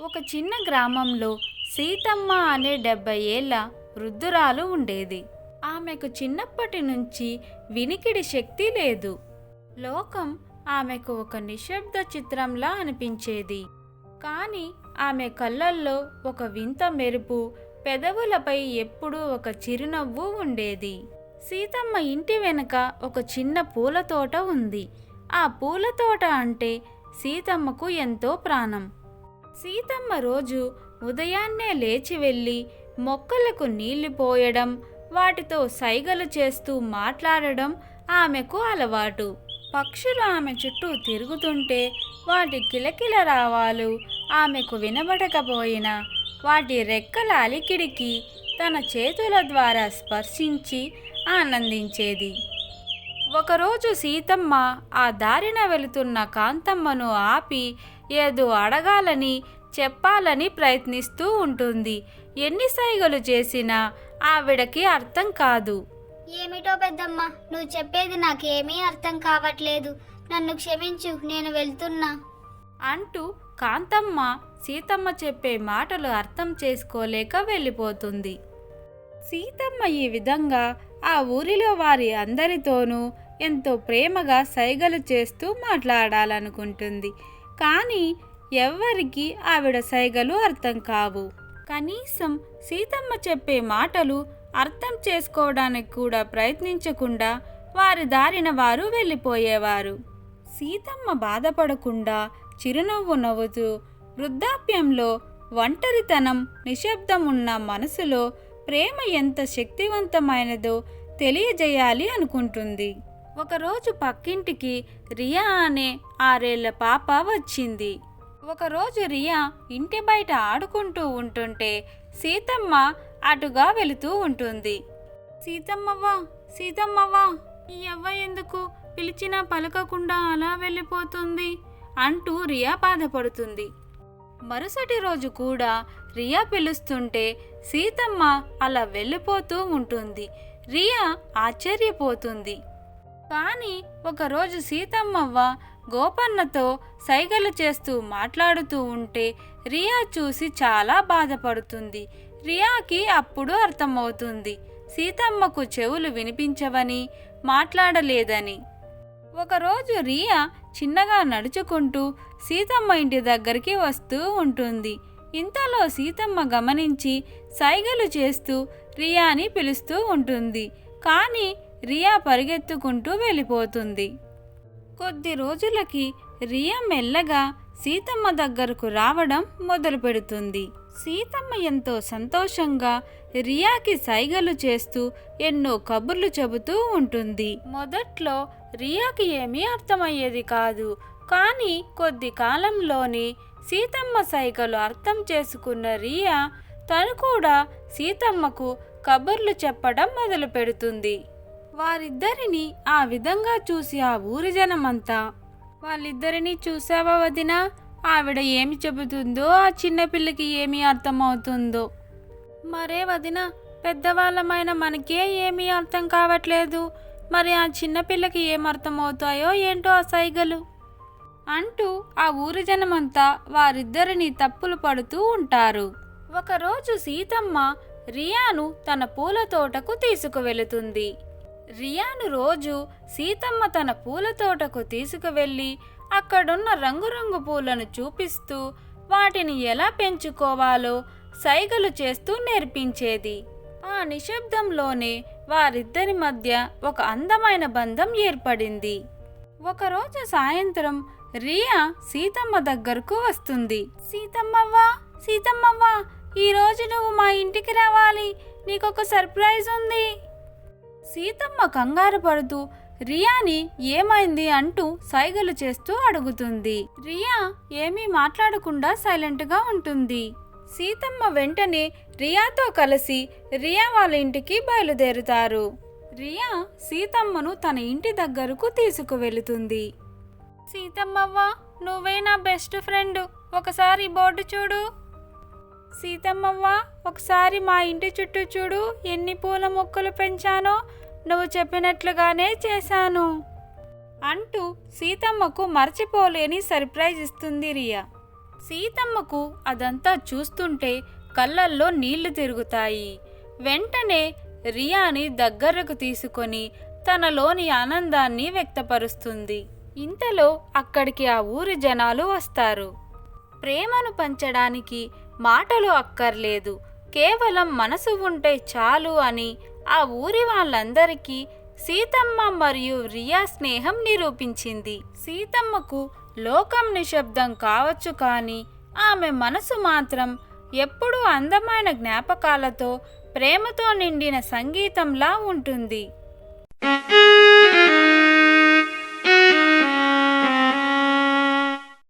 ఒక చిన్న గ్రామంలో సీతమ్మ అనే 70 ఏళ్ల వృద్ధురాలు ఉండేది. ఆమెకు చిన్నప్పటి నుంచి వినికిడి శక్తి లేదు. లోకం ఆమెకు ఒక నిశ్శబ్ద చిత్రంలా అనిపించేది. కానీ ఆమె కళ్ళల్లో ఒక వింత మెరుపు, పెదవులపై ఎప్పుడూ ఒక చిరునవ్వు ఉండేది. సీతమ్మ ఇంటి వెనుక ఒక చిన్న పూల తోట ఉంది. ఆ పూల తోట అంటే సీతమ్మకు ఎంతో ప్రాణం. సీతమ్మ రోజు ఉదయాన్నే లేచి వెళ్ళి మొక్కలకు నీళ్లు పోయడం, వాటితో సైగలు చేస్తూ మాట్లాడడం ఆమెకు అలవాటు. పక్షులు ఆమె చుట్టూ తిరుగుతుంటే వాటి కిలకిల రావాలు ఆమెకు వినబడకపోయినా వాటి రెక్కల అలికిడికి తన చేతుల ద్వారా స్పర్శించి ఆనందించేది. ఒకరోజు సీతమ్మ ఆ దారిన వెళుతున్న కాంతమ్మను ఆపి ఏదో అడగాలని, చెప్పాలని ప్రయత్నిస్తూ ఉంటుంది. ఎన్ని సైగలు చేసినా ఆవిడకి అర్థం కాదు. ఏమిటో పెద్దమ్మ, నువ్వు చెప్పేది నాకేమీ అర్థం కావట్లేదు. నన్ను క్షమించు, నేను వెళ్తున్నా అంటూ కాంతమ్మ సీతమ్మ చెప్పే మాటలు అర్థం చేసుకోలేక వెళ్ళిపోతుంది. సీతమ్మ ఈ విధంగా ఆ ఊరిలో వారి అందరితోనూ ఎంతో ప్రేమగా సైగలు చేస్తూ మాట్లాడాలనుకుంటుంది. కానీ ఎవ్వరికీ ఆవిడ సైగలు అర్థం కావు. కనీసం సీతమ్మ చెప్పే మాటలు అర్థం చేసుకోవడానికి కూడా ప్రయత్నించకుండా వారి దారిన వారు వెళ్ళిపోయేవారు. సీతమ్మ బాధపడకుండా చిరునవ్వు నవ్వుతూ వృద్ధాప్యంలో ఒంటరితనం, నిశ్శబ్దం ఉన్న మనసులో ప్రేమ ఎంత శక్తివంతమైనదో తెలియజేయాలి అనుకుంటుంది. ఒకరోజు పక్కింటికి రియా అనే 6 ఏళ్ల పాప వచ్చింది. ఒకరోజు రియా ఇంటి బయట ఆడుకుంటూ ఉంటుంటే సీతమ్మ అటుగా వెళుతూ ఉంటుంది. సీతమ్మవ్వా, సీతమ్మవ్వా, ఈ అవ్వ ఎందుకు పిలిచినా పలకకుండా అలా వెళ్ళిపోతుంది అంటూ రియా బాధపడుతుంది. మరుసటి రోజు కూడా రియా పిలుస్తుంటే సీతమ్మ అలా వెళ్ళిపోతూ ఉంటుంది. రియా ఆశ్చర్యపోతుంది. కానీ ఒకరోజు సీతమ్మవ్వ గోపన్నతో సైగలు చేస్తూ మాట్లాడుతూ ఉంటే రియా చూసి చాలా బాధపడుతుంది. రియాకి అప్పుడు అర్థమవుతుంది సీతమ్మకు చెవులు వినిపించవని, మాట్లాడలేదని. ఒకరోజు రియా చిన్నగా నడుచుకుంటూ సీతమ్మ ఇంటి దగ్గరికి వస్తూ ఉంటుంది. ఇంతలో సీతమ్మ గమనించి సైగలు చేస్తూ రియాని పిలుస్తూ ఉంటుంది. కానీ రియా పరిగెత్తుకుంటూ వెళ్ళిపోతుంది. కొద్ది రోజులకి రియా మెల్లగా సీతమ్మ దగ్గరకు రావడం మొదలు పెడుతుంది. సీతమ్మ ఎంతో సంతోషంగా రియాకి సైగలు చేస్తూ ఎన్నో కబుర్లు చెబుతూ ఉంటుంది. మొదట్లో రియాకి ఏమీ అర్థమయ్యేది కాదు. కానీ కొద్ది కాలంలోనే సీతమ్మ సైగలు అర్థం చేసుకున్న రియా తను కూడా సీతమ్మకు కబుర్లు చెప్పడం మొదలు పెడుతుంది. వారిద్దరిని ఆ విధంగా చూసి ఆ ఊరి జనమంతా, వాళ్ళిద్దరినీ చూసావా వదినా, ఆవిడ ఏమి చెబుతుందో ఆ చిన్నపిల్లకి ఏమీ అర్థమవుతుందో. మరే వదినా, పెద్దవాళ్ళమైన మనకే ఏమీ అర్థం కావట్లేదు, మరి ఆ చిన్నపిల్లకి ఏం అర్థమవుతాయో ఏంటో ఆ సైగలు అంటూ ఆ ఊరి జనమంతా వారిద్దరిని తప్పులు పడుతూ ఉంటారు. ఒకరోజు సీతమ్మ రియాను తన పూల తోటకు తీసుకువెళుతుంది. రియాను రోజు సీతమ్మ తన పూల తోటకు తీసుకువెళ్ళి అక్కడున్న రంగురంగు పూలను చూపిస్తూ వాటిని ఎలా పెంచుకోవాలో సైగలు చేస్తూ నేర్పించేది. ఆ నిశ్శబ్దంలోనే వారిద్దరి మధ్య ఒక అందమైన బంధం ఏర్పడింది. ఒకరోజు సాయంత్రం రియా సీతమ్మ దగ్గరకు వస్తుంది. సీతమ్మవ్వా, సీతమ్మవ్వా, ఈరోజు నువ్వు మా ఇంటికి రావాలి, నీకొక సర్ప్రైజ్ ఉంది. సీతమ్మ కంగారు పడుతూ రియాని ఏమైంది అంటూ సైగలు చేస్తూ అడుగుతుంది. రియా ఏమీ మాట్లాడకుండా సైలెంట్గా ఉంటుంది. సీతమ్మ వెంటనే రియాతో కలిసి రియా వాళ్ళ ఇంటికి బయలుదేరుతారు. రియా సీతమ్మను తన ఇంటి దగ్గరకు తీసుకువెళుతుంది. సీతమ్మవ్వ, నువ్వే నా బెస్ట్ ఫ్రెండ్, ఒకసారి బోర్డు చూడు. సీతమ్మవ్వ, ఒకసారి మా ఇంటి చుట్టూ చూడు, ఎన్ని పూల మొక్కలు పెంచానో, నువ్వు చెప్పినట్లుగానే చేశాను అంటూ సీతమ్మకు మర్చిపోలేని సర్ప్రైజ్ ఇస్తుంది రియా. సీతమ్మకు అదంతా చూస్తుంటే కళ్ళల్లో నీళ్లు తిరుగుతాయి. వెంటనే రియాని దగ్గరకు తీసుకొని తనలోని ఆనందాన్ని వ్యక్తపరుస్తుంది. ఇంతలో అక్కడికి ఆ ఊరి జనాలు వస్తారు. ప్రేమను పంచడానికి మాటలు అక్కర్లేదు, కేవలం మనసు ఉంటే చాలు అని ఆ ఊరి వాళ్ళందరికీ సీతమ్మ మరియు రియా స్నేహం నిరూపించింది. సీతమ్మకు లోకం నిశ్శబ్దం కావచ్చు, కానీ ఆమె మనసు మాత్రం ఎప్పుడూ అందమైన జ్ఞాపకాలతో, ప్రేమతో నిండిన సంగీతంలా ఉంటుంది.